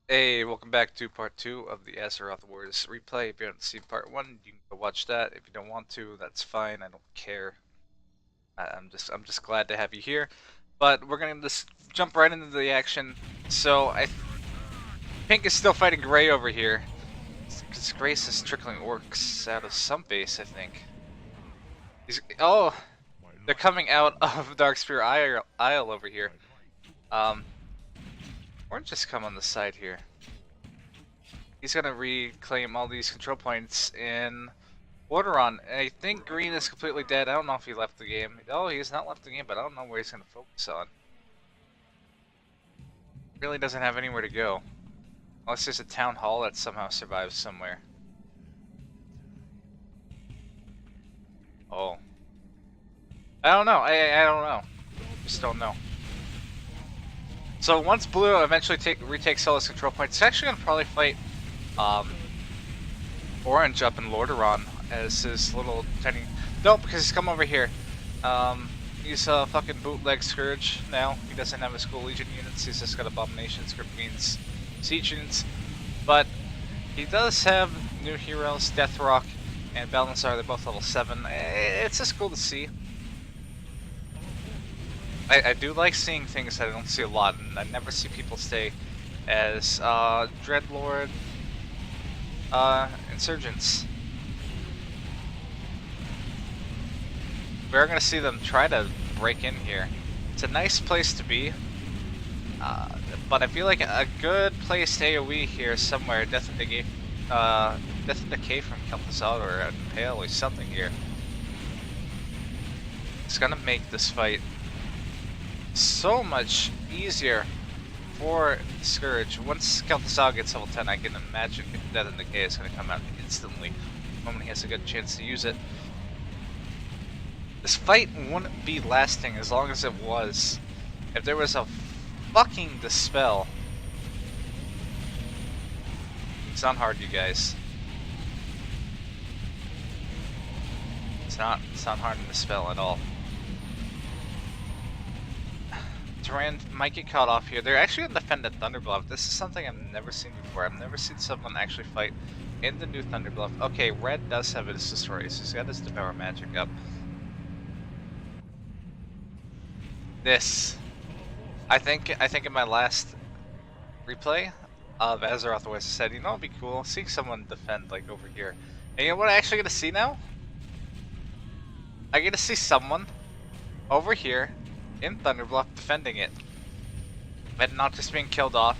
Hey, welcome back to part 2 of the Azeroth Wars replay. If you haven't seen part 1, you can go watch that. If you don't want to, that's fine. I don't care. I'm just glad to have you here. But we're gonna just jump right into the action. So Pink is still fighting Gray over here. Because Grace is trickling orcs out of some base, I think. They're coming out of Darkspear Isle over here. Or just come on the side here. He's gonna reclaim all these control points in Lordaeron. And I think Green is completely dead. I don't know if he left the game. Oh, he's not left the game, but I don't know where he's gonna focus on. Really doesn't have anywhere to go. Unless there's a town hall that somehow survives somewhere. Oh. I don't know. I don't know. Just don't know. So once Blue eventually retakes all his control points, he's actually gonna probably fight Orange up in Lordaeron as his little tiny. Nope, because he's come over here. He's a fucking bootleg Scourge now. He doesn't have his cool Legion units. He's just got Abomination, Script Fiends, Siege units. But he does have new heroes, Deathrock and Balancer. They're both level 7. It's just cool to see. I do like seeing things that I don't see a lot, and I never see people stay as Dreadlord Insurgents. We're going to see them try to break in here. It's a nice place to be, but I feel like a good place to AoE here is somewhere. Death and Decay from Kel'Thuzad or Pale or something here. It's going to make this fight so much easier for Scourge. Once Kel'Thuzad gets level 10, I can imagine Death and Decay is going to come out instantly the moment he has a good chance to use it. This fight wouldn't be lasting as long as it was if there was a fucking Dispel. It's not hard, you guys. It's not hard to Dispel at all. Duran might get caught off here. They're actually going to defend at Thunderbluff. This is something I've never seen before. I've never seen someone actually fight in the new Thunderbluff. Okay, Red does have his Destroy, so he's got his Devour Magic up. This, I think in my last replay of Azeroth Wars, I said, you know, it'd be cool seeing someone defend like over here. And you know what I actually get to see now? I get to see someone over here in Thunderbluff defending it, and not just being killed off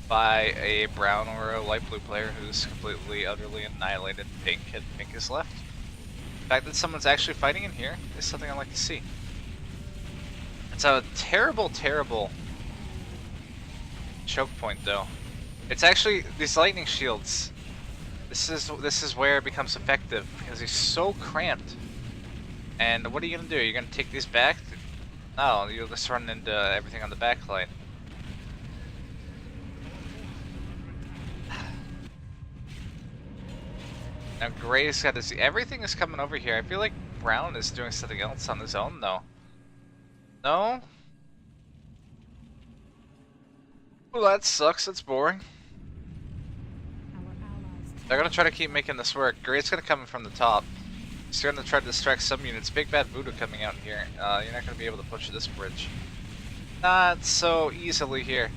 by a brown or a light blue player who's completely, utterly annihilated Pink, and Pink is left. The fact that someone's actually fighting in here is something I like to see. It's a terrible, terrible choke point, though. It's actually these lightning shields. This is where it becomes effective because he's so cramped. And what are you gonna do? You're gonna take these back? No, you'll just run into everything on the back line. Now Gray's got his. Everything is coming over here. I feel like Brown is doing something else on his own, though. No? Well, that sucks. That's boring. They're gonna try to keep making this work. Gray's gonna come in from the top. He's gonna try to distract some units. Big Bad Voodoo coming out here. You're not gonna be able to push this bridge. Not so easily here.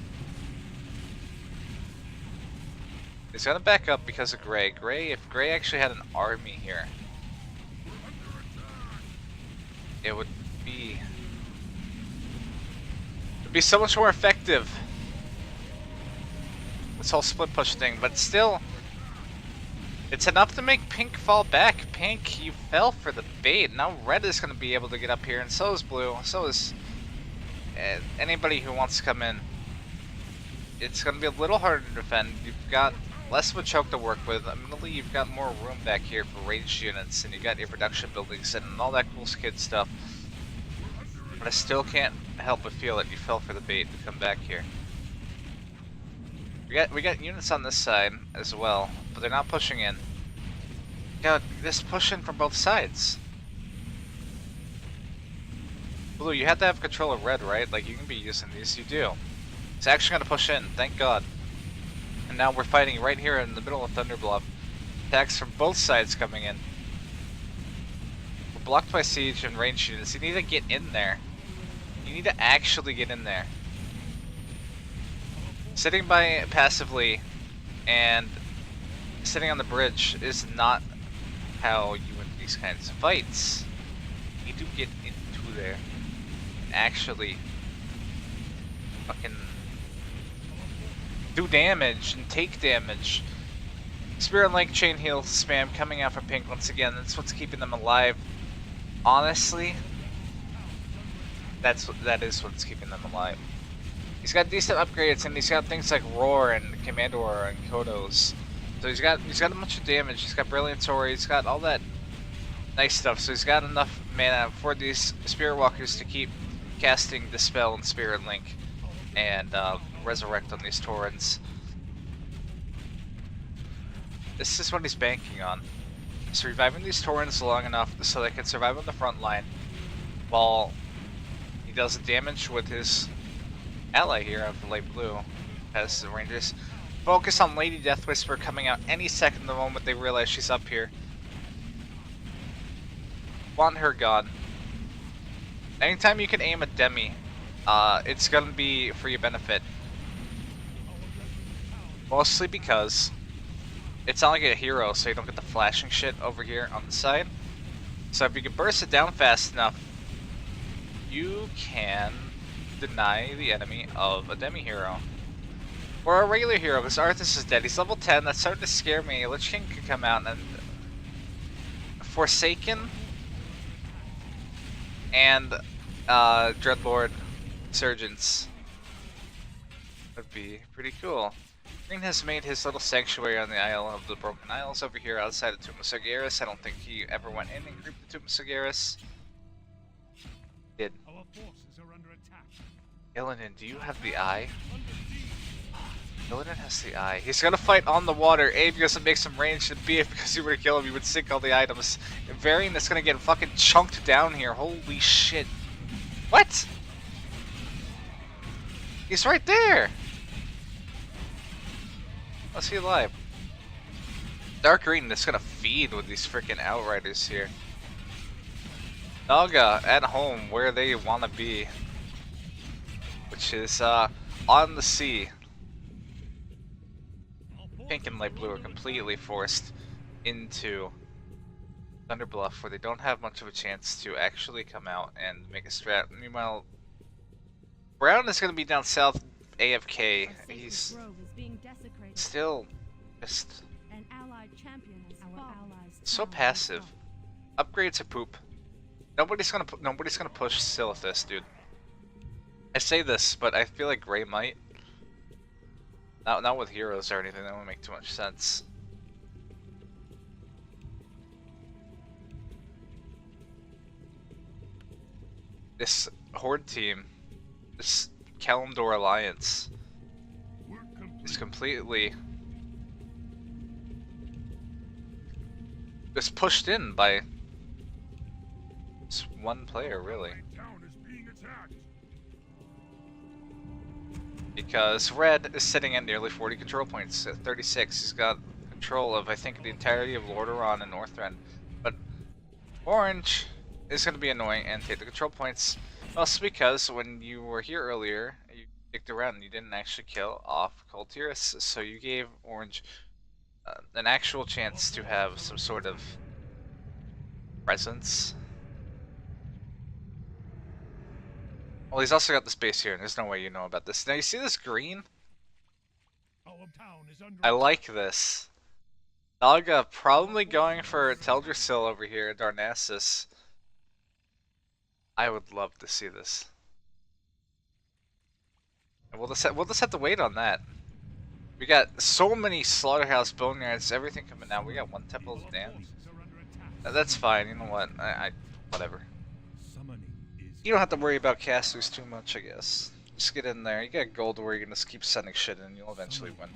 He's gonna back up because of Gray. If Gray actually had an army here, it would be so much more effective. This whole split push thing, but still, it's enough to make Pink fall back. Pink, you fell for the bait. Now Red is going to be able to get up here, and so is Blue. So is anybody who wants to come in. It's going to be a little harder to defend. You've got less of a choke to work with. Admittedly, you've got more room back here for ranged units, and you got your production buildings and all that cool skid stuff. But I still can't help but feel that you fell for the bait to come back here. We got units on this side as well, but they're not pushing in. God, this pushing from both sides. Blue, you have to have control of Red, right? Like, you can be using these. You do. It's actually going to push in, thank God. now we're fighting right here in the middle of Thunderbluff. Attacks from both sides coming in. We're blocked by siege and range units. You need to get in there. You need to actually get in there. Sitting by passively and sitting on the bridge is not how you win these kinds of fights. You need to get into there and actually fucking do damage and take damage. Spirit Link chain heal spam coming out from Pink once again. That's what's keeping them alive. Honestly, that is what's keeping them alive. He's got decent upgrades and he's got things like Roar and Commandor and Kodos. So he's got a bunch of damage. He's got Brilliant Tori. He's got all that nice stuff. So he's got enough mana for these Spirit Walkers to keep casting Dispel and Spirit Link and Resurrect on these Taurens. This is what he's banking on. He's reviving these Taurens long enough so they can survive on the front line while he does damage with his ally here of the light blue as the Rangers focus on Lady Death Whisper coming out any second the moment they realize she's up here. Want her gone. Anytime you can aim a Demi, it's gonna be for your benefit. Mostly because it's not like a hero, so you don't get the flashing shit over here on the side. So if you can burst it down fast enough, you can deny the enemy of a demi-hero. Or a regular hero, because Arthas is dead. He's level 10, that's starting to scare me. Lich King could come out and... Forsaken and Dreadlord Surgeons would be pretty cool. Green has made his little sanctuary on the Isle of the Broken Isles over here outside of Tomb of Sargeras. I don't think he ever went in and creeped the Tomb of Sargeras. Did. Our forces are under attack. Illidan, do you have the eye? Illidan has the eye. He's gonna fight on the water. A, because it makes him ranged, and B, if because you were to kill him, you would sink all the items. And Varian is gonna get fucking chunked down here. Holy shit. What? He's right there! Let's see alive. Dark Green is gonna feed with these freaking Outriders here. Naga at home where they wanna be. Which is on the sea. Pink and light blue are completely forced into Thunderbluff where they don't have much of a chance to actually come out and make a strat. Meanwhile, Brown is going to be down south AFK. He's still just so passive. Upgrades are poop. Nobody's gonna push Silithus, dude. I say this, but I feel like Gray might. Not with heroes or anything, that won't make too much sense. This Horde team, this Kalimdor Alliance, is completely just pushed in by this one player, really. Because Red is sitting at nearly 40 control points. At 36, he's got control of, I think, the entirety of Lordaeron and Northrend. But Orange is going to be annoying and take the control points. Mostly because when you were here earlier, you kicked around and you didn't actually kill off Coltyrus. So you gave Orange an actual chance to have some sort of presence. Well, he's also got the space here, and there's no way you know about this. Now, you see this green? I like this. Naga probably going for Teldrassil over here, Darnassus. I would love to see this. And we'll just have to wait on that. We got so many Slaughterhouse Boneyards, everything coming out. We got one Temple of Damned. That's fine, you know what? Whatever. You don't have to worry about casters too much, I guess. Just get in there. You got gold where you can just keep sending shit in and you'll eventually win.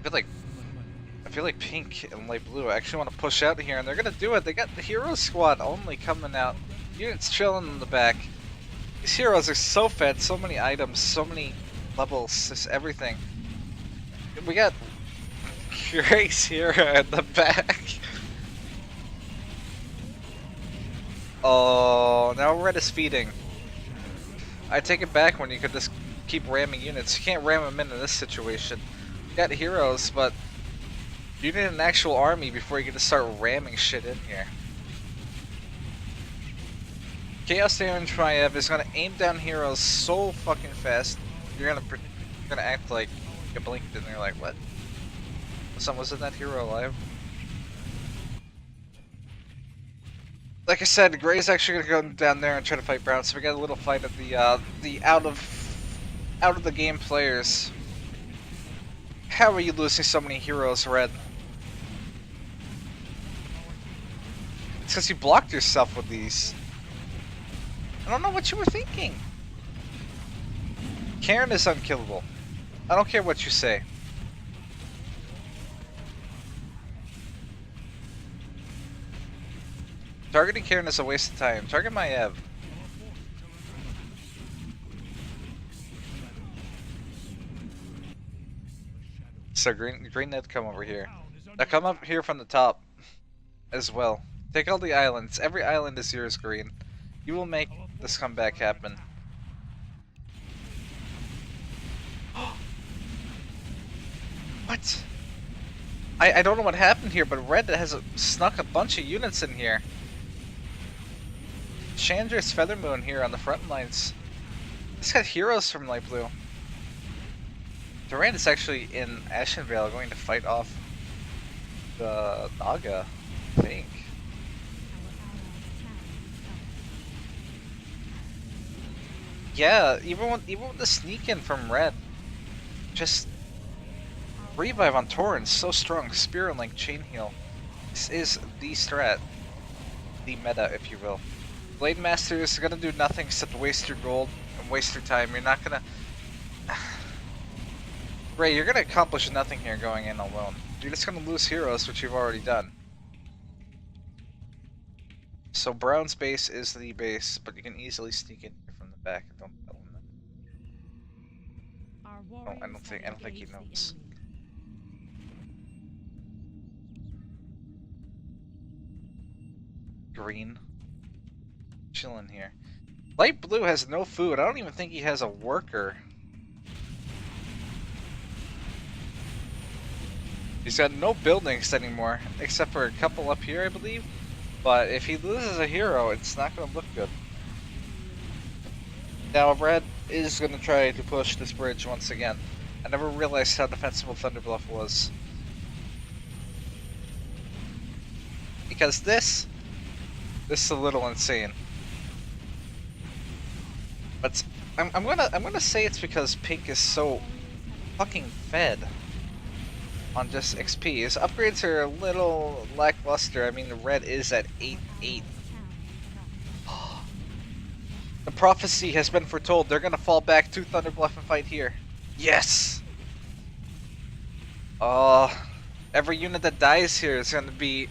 I feel like Pink and Light Blue actually want to push out here, and they're gonna do it. They got the Hero Squad only coming out. Units chilling in the back. These heroes are so fed, so many items, so many levels, just everything. We got Grace here at the back. Oh, now Red is feeding. I take it back when you could just keep ramming units. You can't ram them in this situation. You got heroes, but you need an actual army before you can just start ramming shit in here. Chaos Damage Maiev is gonna aim down heroes so fucking fast. You're gonna act like you blinked and you're like, what? Wasn't that hero alive? Like I said, Gray's actually gonna go down there and try to fight Brown. So we got a little fight of the out of the game players. How are you losing so many heroes, Red? It's because you blocked yourself with these. I don't know what you were thinking. Karen is unkillable. I don't care what you say. Targeting Karen is a waste of time. Target Maiev. So green net, come over here. Now come up here from the top as well. Take all the islands. Every island is yours, Green. You will make this comeback happen. What? I don't know what happened here, but Red has snuck a bunch of units in here. Chandra's Feathermoon here on the front lines. It's got heroes from Light Blue. Durant is actually in Ashenvale going to fight off the Naga, I think. Yeah, even with the sneak in from Red, just revive on Torrent so strong. Spirit Link, Chain Heal. This is the strat, the meta, if you will. Blade Master is gonna do nothing except waste your gold and waste your time. You're not gonna. Ray, you're gonna accomplish nothing here going in alone. You're just gonna lose heroes, which you've already done. So Brown's base is the base, but you can easily sneak in here from the back. Don't tell him that. No, I don't think he knows. Green. Chilling here. Light Blue has no food. I don't even think he has a worker. He's got no buildings anymore, except for a couple up here, I believe. But if he loses a hero, it's not going to look good. Now, Red is going to try to push this bridge once again. I never realized how defensible Thunderbluff was. Because this is a little insane. But I'm gonna say it's because Pink is so fucking fed on just XP. His upgrades are a little lackluster. I mean, the Red is at 8-8. The prophecy has been foretold. They're gonna fall back to Thunderbluff and fight here. Yes! Every unit that dies here is gonna be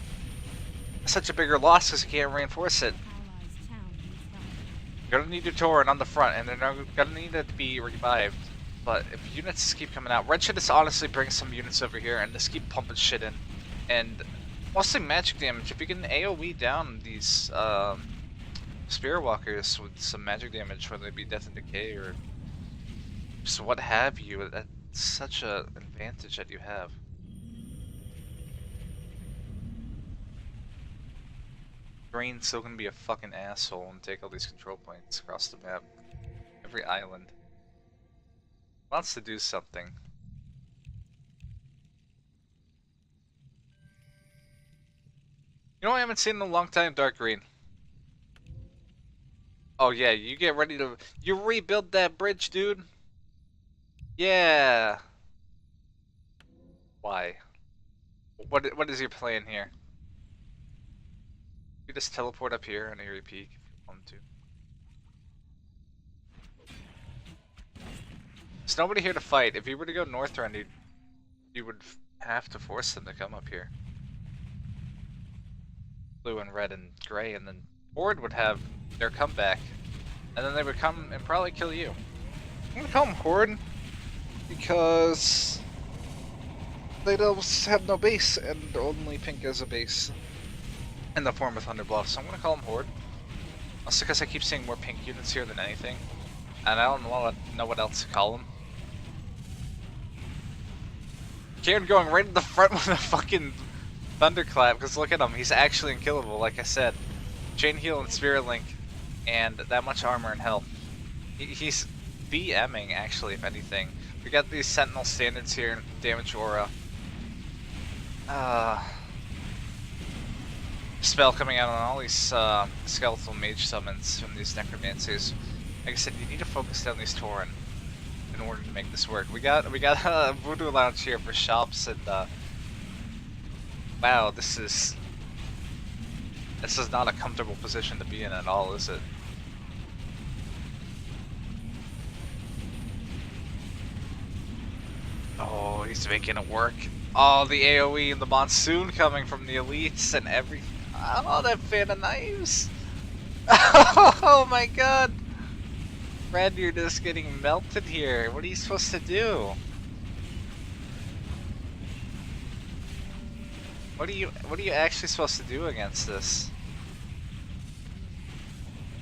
such a bigger loss because you can't reinforce it. You're gonna need your Torrent on the front, and they're gonna need it to be revived. But if units just keep coming out, Red should just honestly bring some units over here and just keep pumping shit in. And mostly magic damage. If you can AoE down these Spirit Walkers with some magic damage, whether it be Death and Decay or just what have you, that's such an advantage that you have. Green's still gonna be a fucking asshole and take all these control points across the map. Every island. Wants to do something. You know what I haven't seen in a long time? Dark Green. Oh yeah, you get ready to... You rebuild that bridge, dude? Yeah. Why? What is your plan here? You just teleport up here on Eerie Peak if you want to. There's nobody here to fight. If you were to go north around, you would have to force them to come up here. Blue and red and gray, and then Horde would have their comeback. And then they would come and probably kill you. I'm gonna call them Horde because they don't have no base, and only pink has a base in the form of Thunder Bluff. So I'm gonna call them Horde. Also because I keep seeing more pink units here than anything, and I don't know what else to call them. Kieran going right in the front with a fucking thunderclap, because look at him, he's actually unkillable, like I said. Chain heal and spirit link, and that much armor and health. He's BMing, actually, if anything. We got these sentinel standards here, damage aura. Spell coming out on all these skeletal mage summons from these necromancies. Like I said, you need to focus down these Tauren in order to make this work. We got a voodoo lounge here for shops, and wow, this is not a comfortable position to be in at all, is it? Oh, he's making it work. Oh, the AoE and the monsoon coming from the elites and every. Oh, that fan of knives! Oh my god! Red, you're just getting melted here. What are you supposed to do? What are you actually supposed to do against this?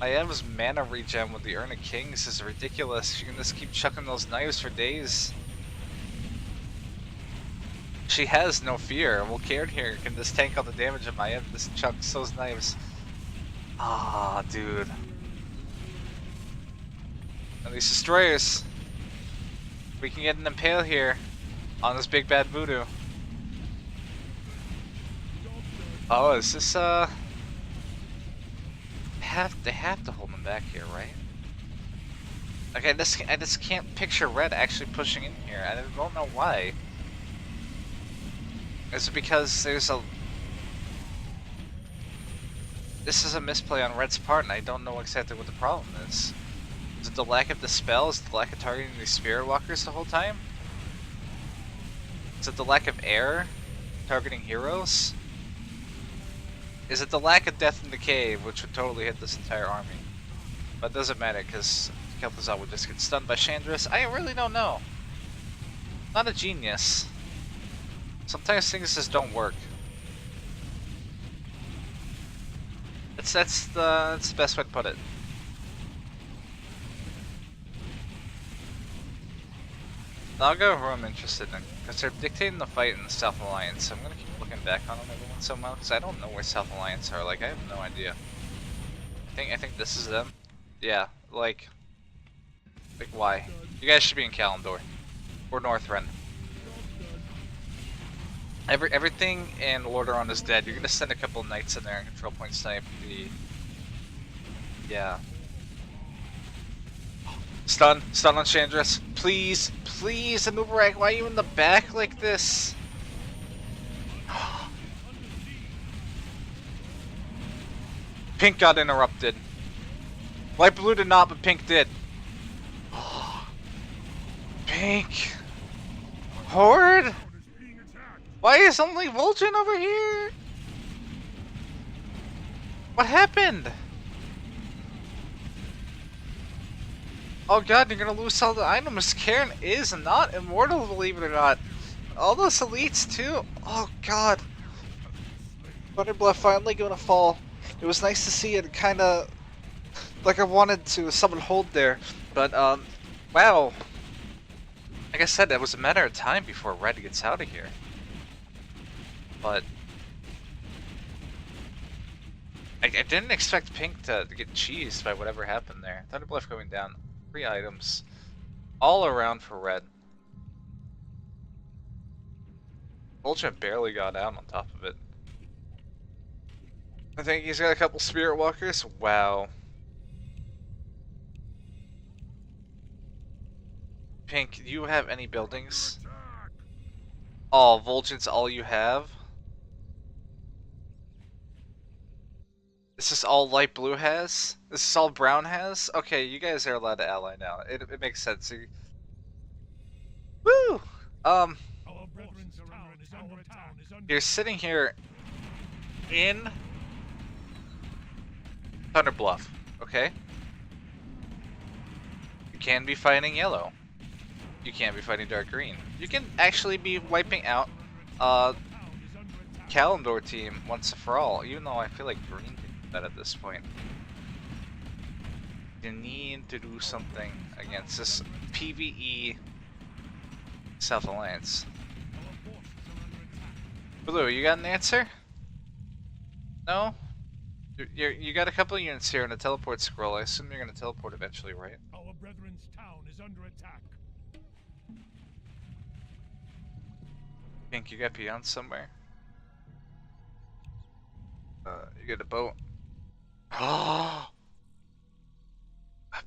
Maev's mana regen with the Urn of Kings is ridiculous. You can just keep chucking those knives for days. She has no fear. Well, Kieran here can just tank all the damage of Maev, just chucks those knives. Ah, dude. And these destroyers. We can get an impale here on this big bad voodoo. Oh, is this they have to hold them back here, right? Like I just can't picture Red actually pushing in here. I don't know why. Is it because this is a misplay on Red's part, and I don't know exactly what the problem is. Is it the lack of dispel? Is it the lack of targeting these spirit walkers the whole time? Is it the lack of air targeting heroes? Is it the lack of death in the cave, which would totally hit this entire army? But it doesn't matter, because Kel'Thuzad would just get stunned by Chandris. I really don't know. Not a genius. Sometimes things just don't work. That's the best way to put it. I'll go who I'm interested in, because they're dictating the fight in the South Alliance, so I'm gonna keep looking back on them every once in a while, because I don't know where South Alliance are. Like, I have no idea. I think this is them. Yeah, like why? You guys should be in Kalimdor or Northrend. Everything in Lordaeron is dead. You're gonna send a couple of knights in there and control point snipe the. Yeah. Stun on Chandris. Please, please, Amubarak, why are you in the back like this? Pink got interrupted. Light blue did not, but pink did. Pink. Horde? Why is only Vol'jin over here? What happened? Oh god, you're gonna lose all the items. Karen is not immortal, believe it or not. All those elites too. Oh god. Thunderbluff finally gonna fall. It was nice to see it, kinda like I wanted to summon Hold there. But wow. Like I said, it was a matter of time before Red gets out of here. But I didn't expect Pink to get cheesed by whatever happened there. Thunderbluff going down. 3 items. All around for Red. Vol'jin barely got out on top of it. I think he's got a couple Spirit Walkers. Wow. Pink, do you have any buildings? Oh, Vol'jin's all you have? This is all light blue has? This is all brown has? Okay, you guys are allowed to ally now. It makes sense. Woo! You're sitting here in Thunderbluff, okay? You can be fighting yellow. You can't be fighting dark green. You can actually be wiping out Kalimdor team once and for all, even though I feel like green can do that at this point. You need to do something against this PvE South Alliance. Blue, you got an answer? No? You got a couple of units here and a teleport scroll. I assume you're gonna teleport eventually, right? Our brethren's town is under attack. Think you got peons somewhere? You get a boat. Oh,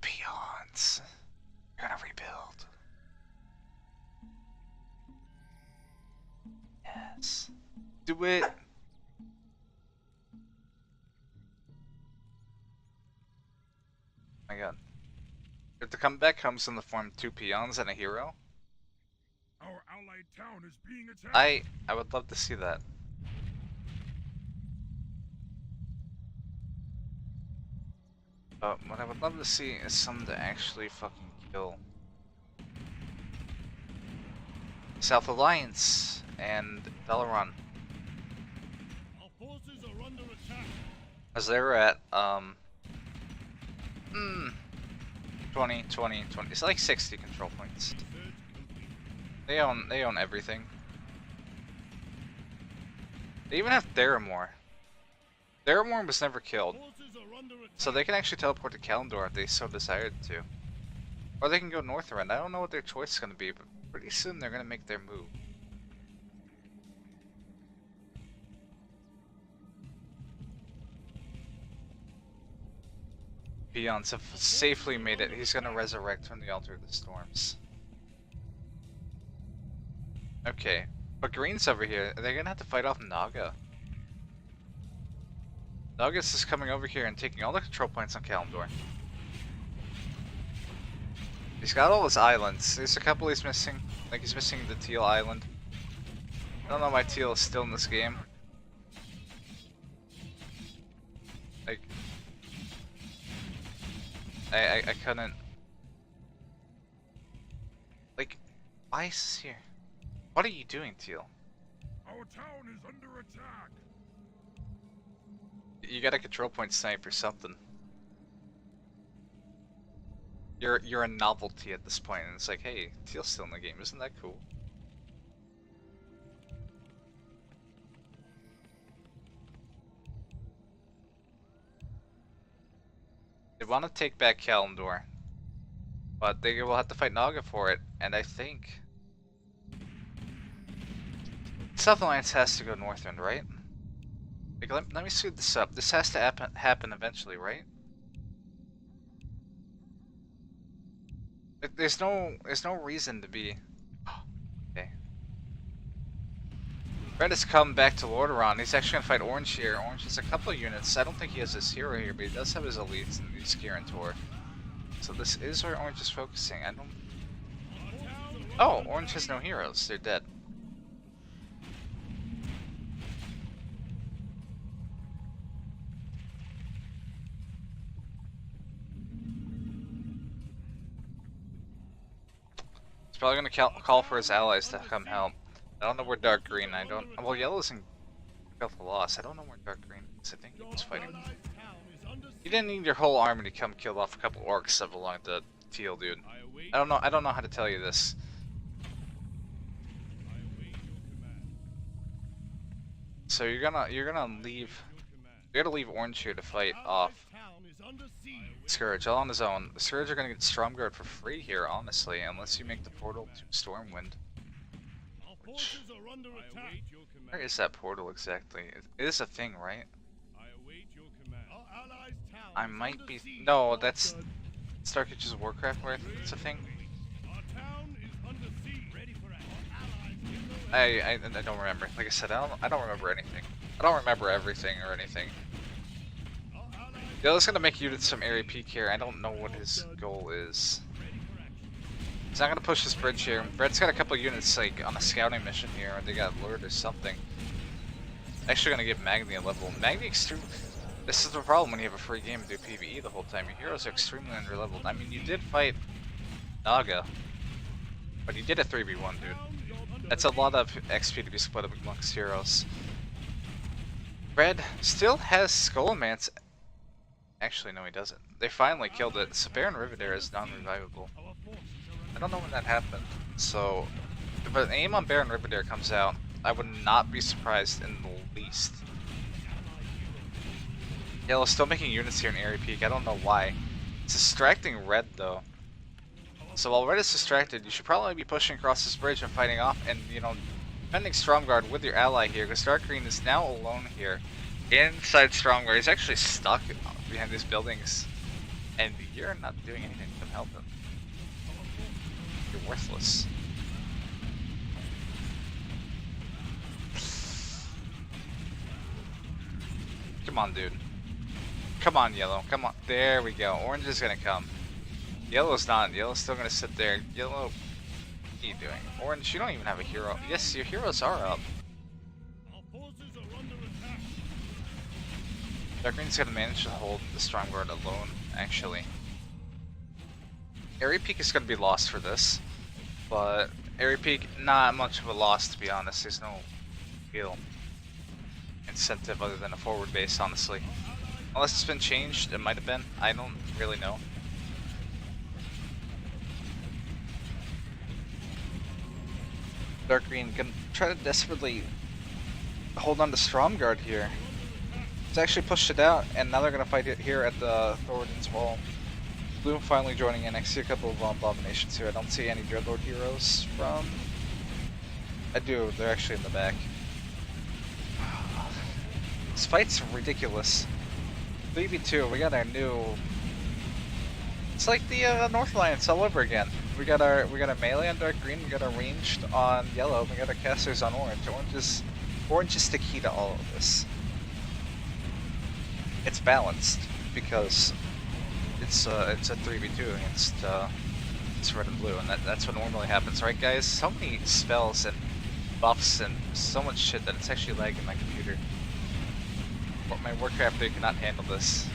peons. You're gonna rebuild. Yes. Do it. My god. If the comeback comes in the form of 2 peons and a hero, Our allied town is being attacked. I would love to see that. But what I would love to see is someone to actually fucking kill South Alliance and Valoran. Our forces are under attack. As they were at 20. It's like 60 control points. They own everything. They even have Theramore. Theramore was never killed, so they can actually teleport to Kalimdor if they so desired to. Or they can go Northrend. I don't know what their choice is going to be, but pretty soon they're going to make their move. Peons have safely made it. He's going to resurrect from the Altar of the Storms. Okay, but Green's over here. They're going to have to fight off Naga. Naga's is coming over here and taking all the control points on Kalimdor. He's got all his islands. There's a couple he's missing. Like he's missing the Teal Island. I don't know why Teal is still in this game. Like, I couldn't. Like, why is this here? What are you doing, Teal? Our town is under attack. You got a control point snipe or something. You're a novelty at this point, and it's like, hey, Teal's still in the game. Isn't that cool? They want to take back Kalimdor, but they will have to fight Naga for it, and I think South Alliance has to go Northrend, right? Like, let me speed this up. This has to happen eventually, right? There's no reason to be. Okay. Red has come back to Lordaeron. He's actually gonna fight Orange here. Orange has a couple of units. I don't think he has his hero here, but he does have his elites and he's Guarantor. So this is where Orange is focusing. I don't. Oh, Orange has no heroes. They're dead. He's probably gonna call for his allies to come help. I don't know where Dark Green. I don't. Well, Yellow's in Gulf of Loss. I don't know where Dark Green is. I think he was fighting. You didn't need your whole army to come kill off a couple orcs that belong to Teal, dude. I don't know how to tell you this. So you're gonna leave. You're gonna leave Orange here to fight off Scourge all on his own. The Scourge are gonna get Stormguard for free here, honestly, unless you make the portal to Stormwind. Which, where is that portal exactly? It is a thing, right? I might be. No, that's Stark Ages of Warcraft, where I think it's a thing. I don't remember. Like I said, I don't remember anything. I don't remember everything or anything. Yellow's gonna make units from Airy Peak here. I don't know what his goal is. He's not gonna push this bridge here. Red's got a couple units like on a scouting mission here, or they got lured or something. Actually gonna give Magni a level. Magni extreme. This is the problem when you have a free game and do PvE the whole time. Your heroes are extremely underleveled. I mean, you did fight Naga. But he did a 3v1, dude. That's a lot of XP to be split up amongst heroes. Red still has Skullmance. Actually, no, he doesn't. They finally killed it. So Baron Rivendare is non-revivable. I don't know when that happened. So, if an aim on Baron Rivendare comes out, I would not be surprised in the least. Yellow's still making units here in Airy Peak. I don't know why. It's distracting Red, though. So while Red is distracted, you should probably be pushing across this bridge and fighting off, and, you know, defending Stromguard with your ally here, because Dark Green is now alone here. Inside Stromguard, he's actually stuck behind these buildings, and you're not doing anything to help him. You're worthless. Come on, dude. Come on, Yellow. Come on. There we go. Orange is gonna come. Yellow's not. Yellow's still gonna sit there. Yellow, what are you doing? Orange, you don't even have a hero. Yes, your heroes are up. Dark Green's gonna manage to hold the Stromguard alone, actually. Airy Peak is gonna be lost for this, but Airy Peak, not much of a loss, to be honest. There's no real incentive other than a forward base, honestly. Unless it's been changed, it might have been. I don't really know. Dark Green can try to desperately hold on to Stromguard here. He's actually pushed it out, and now they're going to fight it here at the Thoradin's Wall. Bloom finally joining in. I see a couple of Abominations here. I don't see any Dreadlord heroes from... I do, they're actually in the back. This fight's ridiculous. 3v2, we got our new... It's like the North Alliance all over again. We got our melee on Dark Green, we got our ranged on Yellow, we got our casters on Orange. Orange is the key to all of this. It's balanced because it's a 3v2 against it's red and blue, and that's what normally happens, right, guys? So many spells and buffs and so much shit that it's actually lagging my computer. My Warcraft 3 cannot handle this.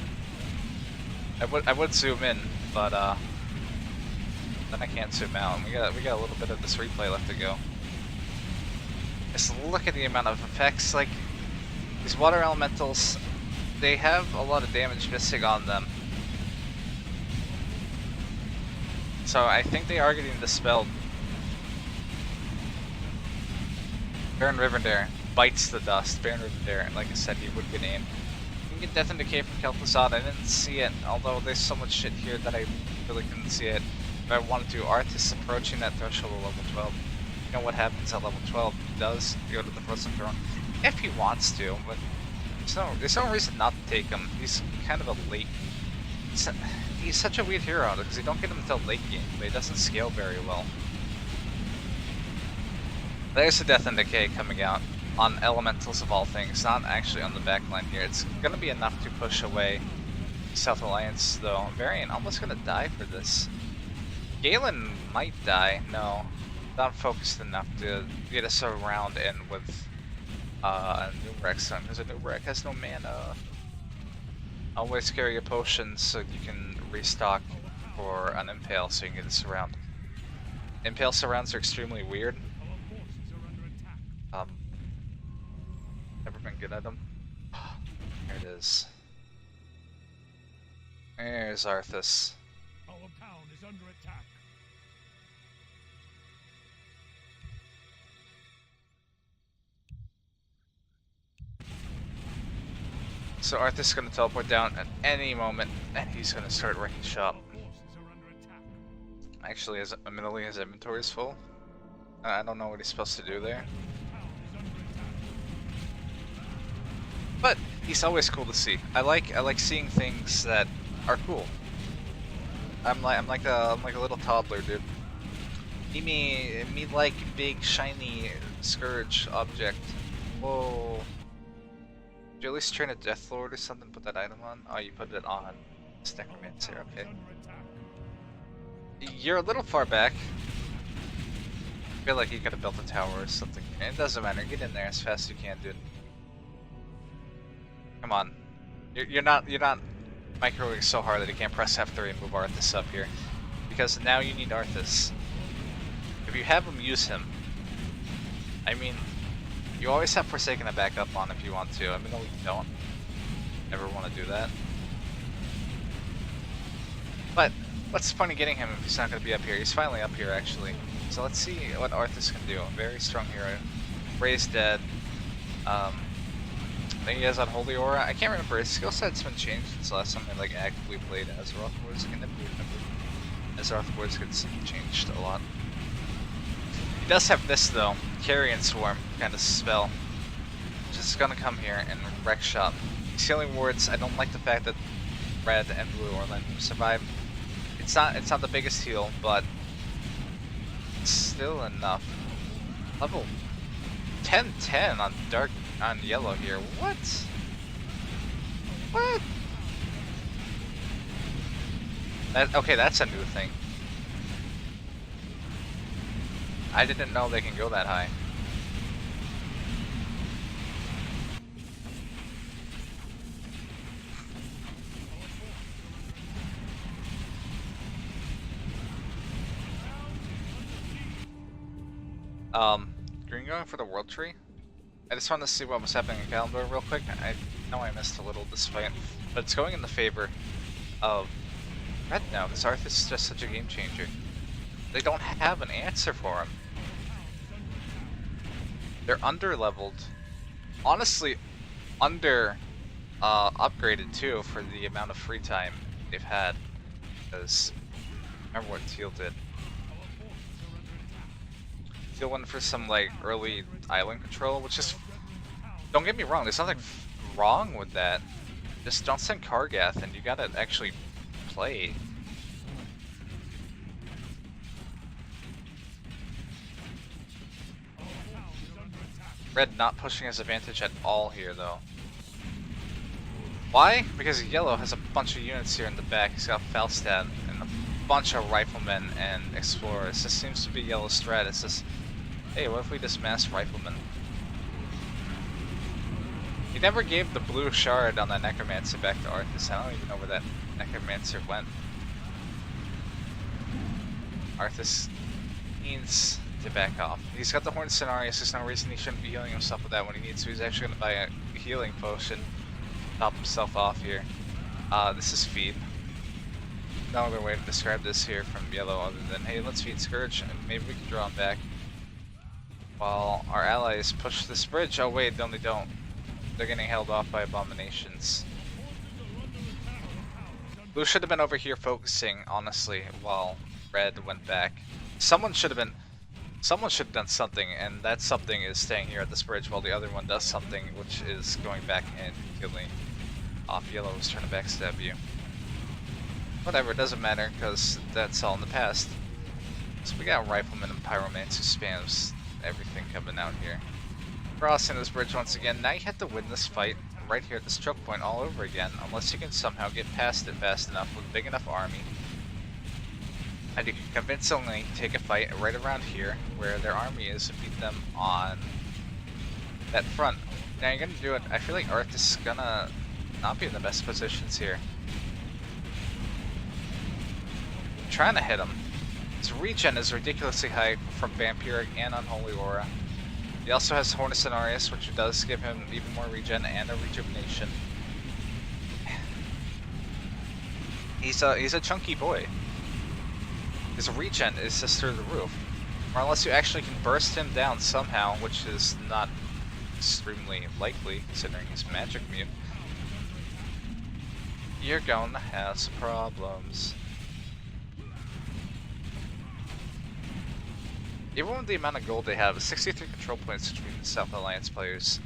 I would zoom in, but then I can't zoom out. And we got a little bit of this replay left to go. Just look at the amount of effects. Like these water elementals, they have a lot of damage missing on them. So I think they are getting dispelled. Baron Rivendare bites the dust. Baron Rivendare, like I said, he would get aimed. You can get Death and Decay from Kel'Thuzad. I didn't see it, although there's so much shit here that I really couldn't see it. If I wanted to, Arthas approaching that threshold of level 12. You know what happens at level 12? He does go to the Frozen Throne if he wants to, but there's no reason not to take him. He's kind of a late... He's such a weird hero because you don't get him until late game, but he doesn't scale very well. There's the Death and Decay coming out on elementals of all things, not actually on the backline here. It's gonna be enough to push away South Alliance, though. Varian almost gonna die for this. Galen might die. No, not focused enough to get us around in with a Nubrek son, because a Nubrek has no mana. Always carry a potion so you can restock for an Impale so you can get this around. Impale surrounds are extremely weird. Never been good at them. There it is. There's Arthas. Our town is under attack. So Arthas is going to teleport down at any moment, and he's going to start wrecking shop. Actually, admittedly, his inventory is full. I don't know what he's supposed to do there. But he's always cool to see. I like seeing things that are cool. I'm like a little toddler, dude. Me like big shiny scourge object. Whoa. Did you at least train a Deathlord or something? Put that item on? Oh, you put it on Necromancer. Okay. You're a little far back. I feel like you could have built a tower or something. It doesn't matter. Get in there as fast as you can, dude. Come on. You're not microwaving so hard that you can't press F3 and move Arthas up here. Because now you need Arthas. if you have him, use him. I mean, you always have Forsaken to back up on if you want to. I mean, no, you don't ever want to do that. But what's the point of getting him if he's not going to be up here? He's finally up here, actually. So let's see what Arthas can do. Very strong hero. Ray's dead. I think he has Unholy Aura. I can't remember. His skill set's been changed since the last time I like actively played Azeroth Wars. I can never remember. Azeroth Wars gets changed a lot. He does have this though, Carrion Swarm kind of spell. Just gonna come here and wreck shop. Healing wards. I don't like the fact that red and blue Orlando survive. It's not the biggest heal, but it's still enough. Level 10-10 on yellow here. What? What? Okay, that's a new thing. I didn't know they can go that high. Green going for the world tree? I just wanted to see what was happening in Kalimdor real quick. I know I missed a little this fight, but it's going in the favor of red now, because Arthas is just such a game changer. They don't have an answer for him. They're under-leveled. Honestly, upgraded too for the amount of free time they've had. Because, remember what Teal did. Teal went for some, like, early island control, which is... Don't get me wrong, there's nothing wrong with that. Just don't send Kargath, and you gotta actually play. Red not pushing his advantage at all here, though. Why? Because yellow has a bunch of units here in the back. He's got Falstad and a bunch of riflemen and explorers. This seems to be yellow's strat. It's just, hey, what if we just mass riflemen? He never gave the blue shard on that necromancer back to Arthas. I don't even know where that necromancer went. Arthas needs to back off. He's got the Horned Cenarius. There's no reason he shouldn't be healing himself with that when he needs to. He's actually going to buy a healing potion. Top himself off here. This is feed. No other way to describe this here from yellow other than, hey, let's feed Scourge and maybe we can draw him back. While our allies push this bridge. Oh wait, no they don't. They're getting held off by abominations. Blue should have been over here focusing, honestly, while red went back. Someone should have done something, and that something is staying here at this bridge while the other one does something, which is going back and killing off yellow's trying to backstab you. Whatever, it doesn't matter, because that's all in the past. So we got Rifleman and Pyromancer who spams everything coming out here. Crossing this bridge once again. Now you have to win this fight right here at this choke point all over again, unless you can somehow get past it fast enough with a big enough army. And you can convincingly take a fight right around here, where their army is, and beat them on that front. Now you're gonna do it. I feel like Arthas is gonna not be in the best positions here. I'm trying to hit him. His regen is ridiculously high from Vampiric and Unholy Aura. He also has Horned Cenarius, which does give him even more regen and a rejuvenation. He's a chunky boy. His regen is just through the roof. Or unless you actually can burst him down somehow, which is not extremely likely considering he's magic mute, you're gonna have some problems. Even with the amount of gold they have, 63 control points between the South Alliance players,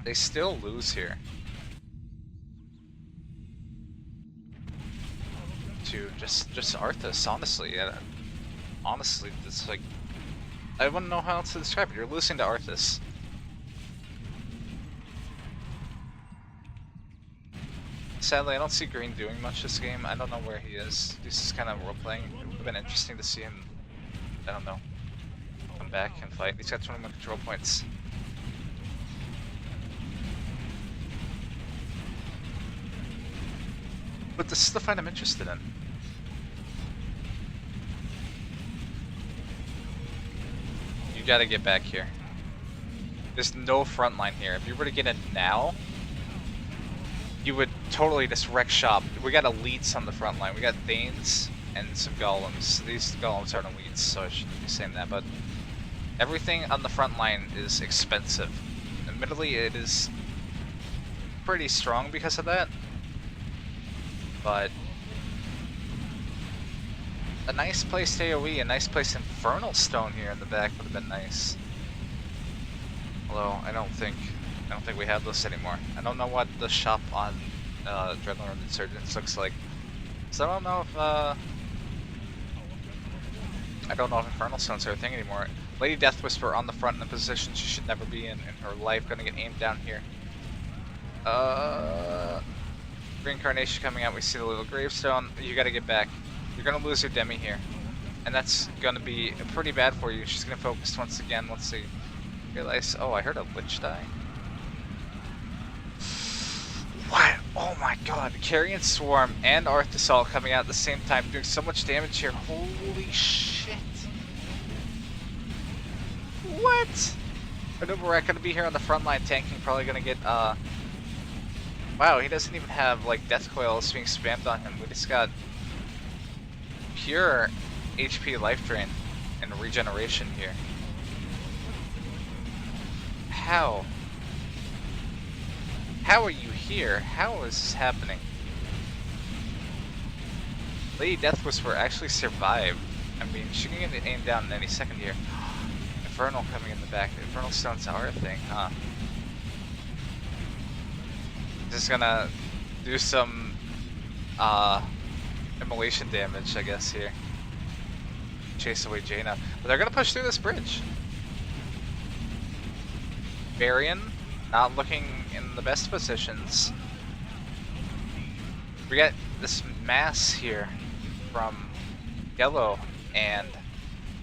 they still lose here. To just Arthas, honestly. Honestly, it's like, I wouldn't know how else to describe it. You're losing to Arthas. Sadly, I don't see Green doing much this game. I don't know where he is. This is kind of role-playing. It would have been interesting to see him, I don't know, come back and fight. He's got 21 control points. But this is the fight I'm interested in. You gotta get back here. There's no front line here. If you were to get in now, you would totally just wreck shop. We got elites on the front line. We got Thanes and some golems. These golems aren't elites, so I shouldn't be saying that, but everything on the front line is expensive. Admittedly, it is pretty strong because of that, but a nice place to AoE, a nice place Infernal Stone here in the back would have been nice. Although I don't think we have this anymore. I don't know what the shop on Dreadlord Insurgents looks like, so I don't know if Infernal Stones are a thing anymore. Lady Death Whisper on the front in a position she should never be in her life. Gonna get aimed down here. Reincarnation coming out. We see the little gravestone. You gotta get back. You're gonna lose your Demi here, and that's gonna be pretty bad for you. She's gonna focus once again. Let's see. Realize. Oh, I heard a Lich die. What? Oh my God! Carrion Swarm and Arth Assault coming out at the same time, doing so much damage here. Holy shit! What? Anubarak gonna be here on the front line tanking. Probably gonna get Wow, he doesn't even have like death coils being spammed on him. We just got pure HP life drain and regeneration here. How? How are you here? How is this happening? Lady Death Whisper actually survived. I mean, she can get aimed down in any second here. Infernal coming in the back. Infernal Stones are a thing, huh? Just gonna do some immolation damage, I guess, here. Chase away Jaina. But they're gonna push through this bridge. Varian not looking in the best positions. We got this mass here from Yellow and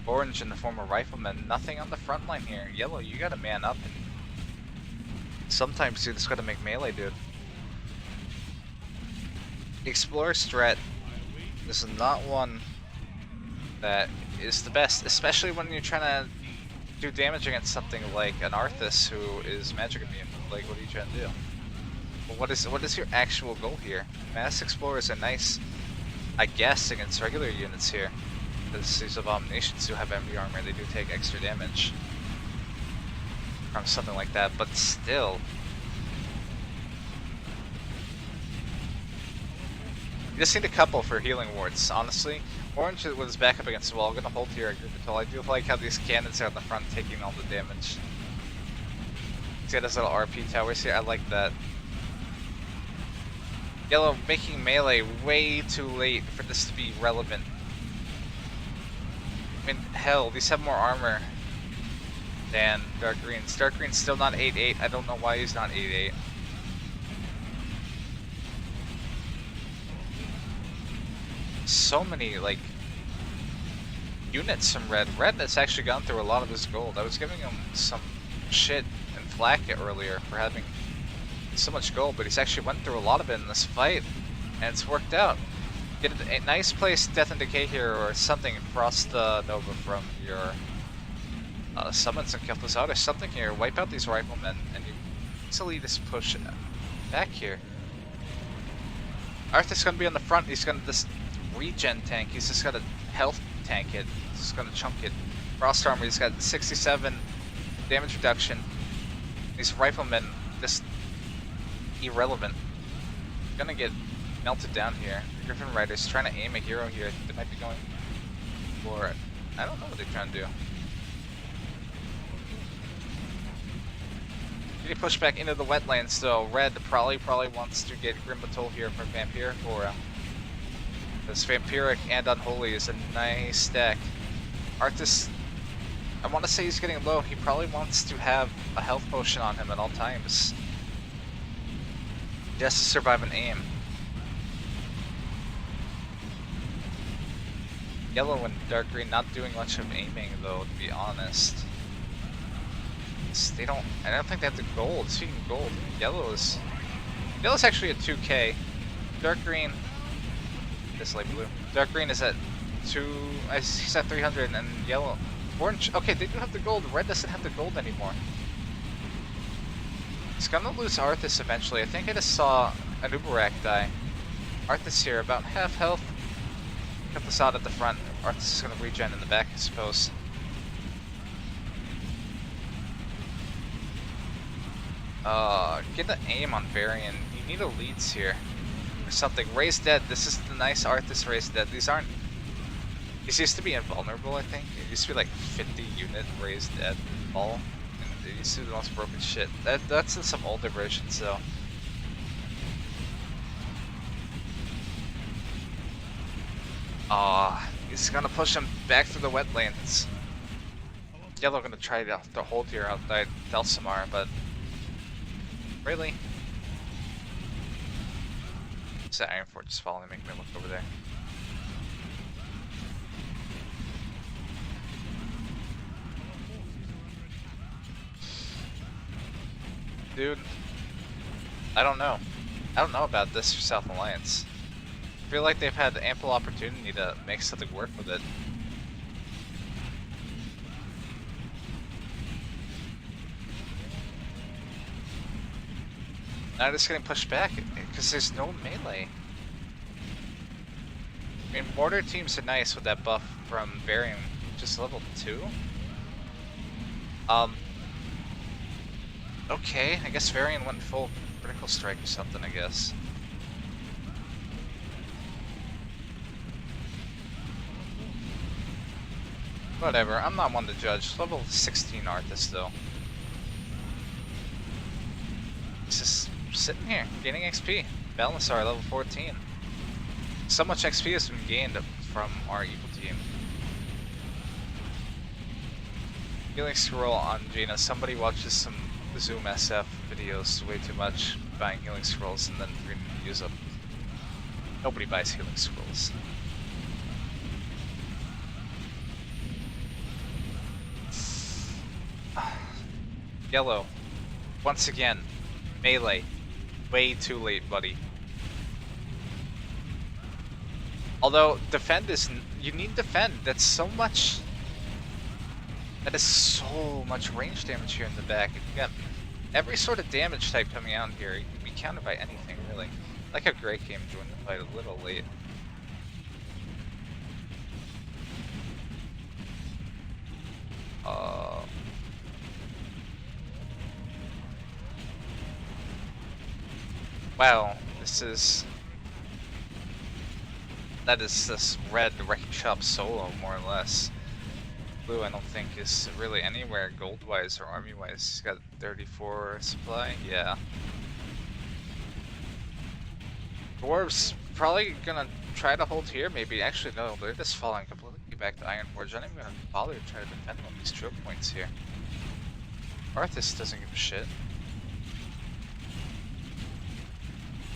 Orange in the form of Rifleman. Nothing on the front line here. Yellow, you gotta man up. And sometimes you just gotta make melee, dude. The Explorer strat is not one that is the best, especially when you're trying to do damage against something like an Arthas who is magic immune. Like, what are you trying to do? Well, what is your actual goal here? Mass Explorers are nice, I guess, against regular units here, because these Abominations do have heavy armor. They do take extra damage from something like that, but still. You just need a couple for healing wards, honestly. Orange was back up against the wall. Gonna hold here at group control. I do like how these cannons are at the front taking all the damage. See how those little RP towers here? I like that. Yellow making melee way too late for this to be relevant. I mean, hell, these have more armor than Dark Greens. Dark Green's still not 8-8. I don't know why he's not 8-8. So many, like, units from Red. Red has actually gone through a lot of his gold. I was giving him some shit in Flak earlier for having so much gold, but he's actually went through a lot of it in this fight, and it's worked out. Get a nice place, Death and Decay here, or something, across the Nova from your summons and kill this out, or something here. Wipe out these Riflemen, and you easily just push it back here. Arthur's gonna be on the front. He's gonna just regen tank. He's just gotta health tank it. He's just gonna chunk it. Frost Armor, he's got 67 damage reduction. These Riflemen, just irrelevant. Gonna get melted down here. The Griffin Riders trying to aim a hero here. I think they might be going for it. I don't know what they're trying to do. They push back into the wetlands though. Red probably wants to get Grim Battle here for Vampiric Aura. This Vampiric and Unholy is a nice stack. Arthas, I want to say he's getting low. He probably wants to have a health potion on him at all times, just to survive an aim. Yellow and Dark Green not doing much of aiming though, to be honest. They don't. I don't think they have the gold. Speaking of gold, Yellow's actually at 2K. Dark Green, this light blue. Dark Green is at he's at 300, and Yellow Orange, okay, they do have the gold. Red doesn't have the gold anymore. He's gonna lose Arthas eventually. I think I just saw an Uberak die. Arthas here, about half health. Cut this out at the front. Arthas is gonna regen in the back, I suppose. Get the aim on Varian. You need elites here. Or something. Raise dead. This is the nice Arthas raise dead. These aren't... These used to be invulnerable, I think. It used to be like 50 unit raised dead all. And they used to be the most broken shit. That's in some older versions though. He's gonna push him back through the wetlands. Yellow gonna try to hold here outside Delsamar, but really? Is that Ironforge just following me? Make me look over there. Dude, I don't know. I don't know about this for South Alliance. I feel like they've had ample opportunity to make something work with it. Now they're just getting pushed back because there's no melee. I mean, border teams are nice with that buff from Varian, just level 2. Okay, I guess Varian went full critical strike or something, I guess. Whatever, I'm not one to judge. Level 16 Arthas though. He's just sitting here, gaining XP. Balancer level 14. So much XP has been gained from our evil team. Healing scroll on Jaina. Somebody watches some Zoom SF videos way too much, buying healing scrolls and then forgetting to use them. Nobody buys healing scrolls. Yellow, once again, melee. Way too late, buddy. Although, defend is... You need defend. That's so much... That is so much range damage here in the back. Again, every sort of damage type coming out here, you can be countered by anything, really. Like how Grey came joined the fight a little late. Wow, this is... That is this red Wrecking Shop solo, more or less. Blue, I don't think, is really anywhere gold-wise or army-wise. He's got 34 supply, yeah. Dwarves probably gonna try to hold here, maybe. Actually, no, they're just falling completely back to Ironforge. I'm not even gonna bother to try to defend on these choke points here. Arthas doesn't give a shit.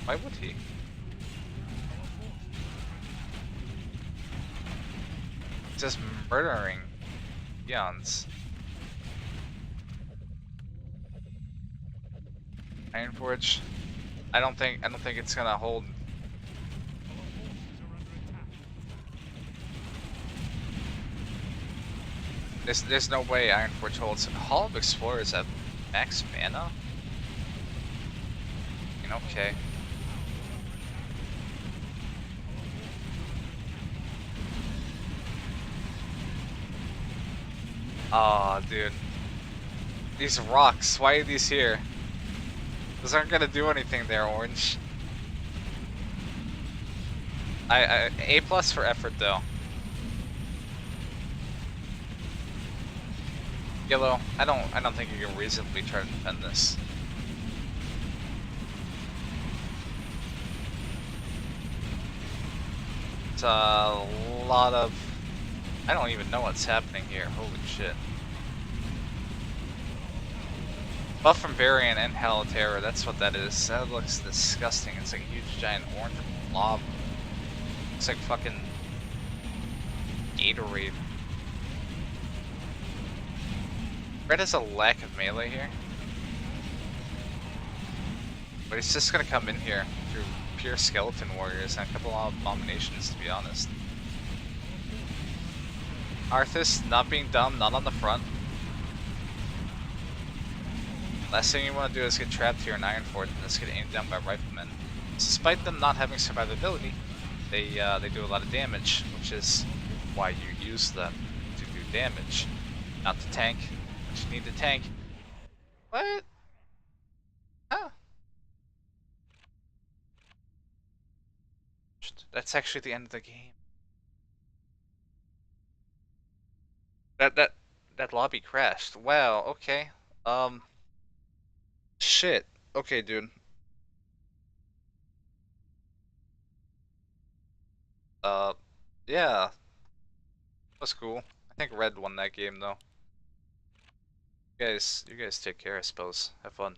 Why would he? He's just murdering peons. Ironforge. I don't think it's gonna hold. There's no way Ironforge holds. Hall of Explorers have max mana? I mean, okay. Aw, dude. These rocks, why are these here? Those aren't gonna do anything there, Orange. A+ for effort, though. Yellow, I don't think you can reasonably try to defend this. It's a lot of... I don't even know what's happening here. Holy shit. Buff from Varian and Hell Terror, that's what that is. That looks disgusting. It's like a huge giant orange blob. Looks like fucking Gatorade. Red has a lack of melee here. But he's just gonna come in here through pure skeleton warriors and a couple of abominations, to be honest. Arthas not being dumb, not on the front. Last thing you want to do is get trapped here in Iron Fort and just get aimed down by riflemen. Despite them not having survivability, they do a lot of damage, which is why you use them to do damage. Not to tank, but you need to tank. What? Huh. That's actually the end of the game. That lobby crashed. Wow, okay. Shit. Okay, dude. Uh, yeah. That's cool. I think Red won that game though. You guys take care, I suppose. Have fun.